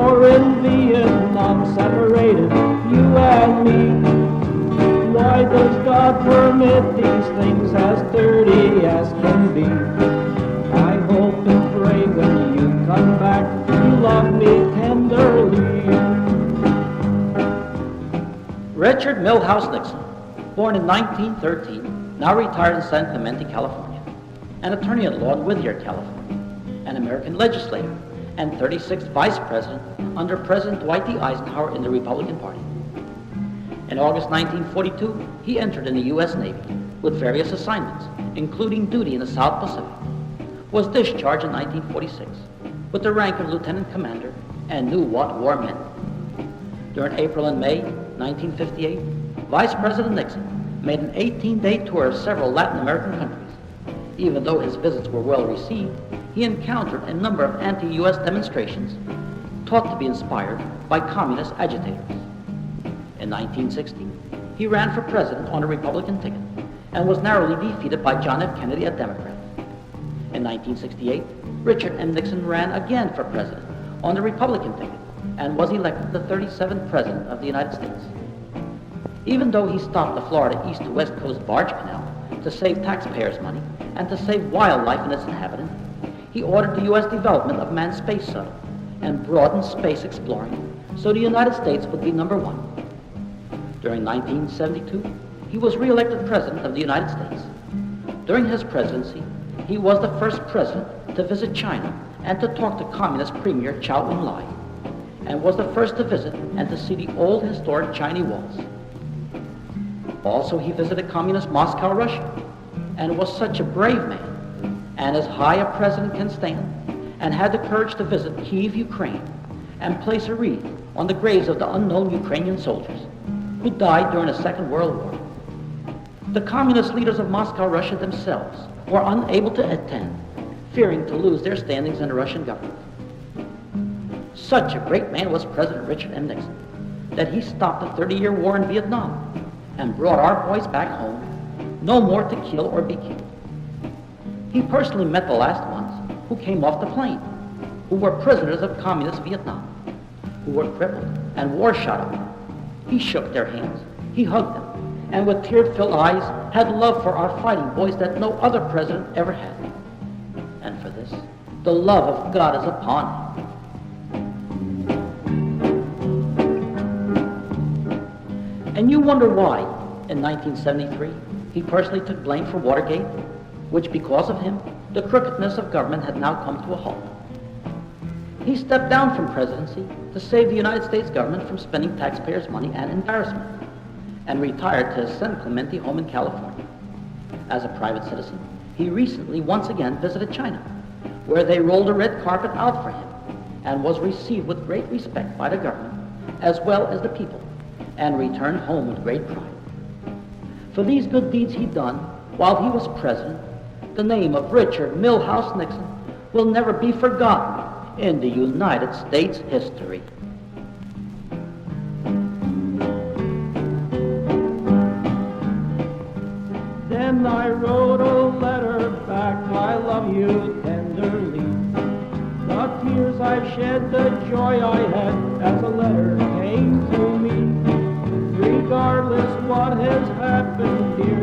war in Vietnam separated you and me. Why does God permit these things as dirty as can be? I hope and pray when you come back, you love me tenderly. Richard Milhous Nixon, born in 1913, now retired in San Clemente, California, an attorney at law in Whittier, California, an American legislator, and 36th Vice President under President Dwight D. Eisenhower in the Republican Party. In August 1942, he entered in the U.S. Navy with various assignments, including duty in the South Pacific, was discharged in 1946 with the rank of Lieutenant Commander and knew what war meant. During April and May 1958, Vice President Nixon made an 18-day tour of several Latin American countries. Even though his visits were well received, he encountered a number of anti-U.S. demonstrations thought to be inspired by communist agitators. In 1960, he ran for president on a Republican ticket and was narrowly defeated by John F. Kennedy, a Democrat. In 1968, Richard M. Nixon ran again for president on the Republican ticket and was elected the 37th president of the United States. Even though he stopped the Florida East to West Coast barge canal to save taxpayers' money and to save wildlife and its inhabitants, he ordered the U.S. development of manned space shuttle and broadened space exploring so the United States would be number one. During 1972, he was re-elected president of the United States. During his presidency, he was the first president to visit China and to talk to Communist Premier Chou En-lai, and was the first to visit and to see the old historic Chinese walls. Also, he visited Communist Moscow, Russia, and was such a brave man, and as high a president can stand, and had the courage to visit Kiev, Ukraine, and place a wreath on the graves of the unknown Ukrainian soldiers who died during the Second World War. The communist leaders of Moscow, Russia themselves were unable to attend, fearing to lose their standings in the Russian government. Such a great man was President Richard M. Nixon that he stopped the 30-year war in Vietnam and brought our boys back home, no more to kill or be killed. He personally met the last ones who came off the plane, who were prisoners of communist Vietnam, who were crippled and war-shot. He shook their hands, he hugged them, and with tear-filled eyes had love for our fighting boys that no other president ever had. And for this, the love of God is upon him. And you wonder why, in 1973, he personally took blame for Watergate, which because of him, the crookedness of government had now come to a halt. He stepped down from presidency to save the United States government from spending taxpayers' money and embarrassment, and retired to his San Clemente home in California. As a private citizen, he recently once again visited China, where they rolled a red carpet out for him, and was received with great respect by the government, as well as the people, and returned home with great pride. For these good deeds he'd done while he was president, the name of Richard Milhous Nixon will never be forgotten in the United States history. Then I wrote a letter back, I love you tenderly. The tears I've shed, the joy I had as the letter came to me. Regardless what has happened, dear,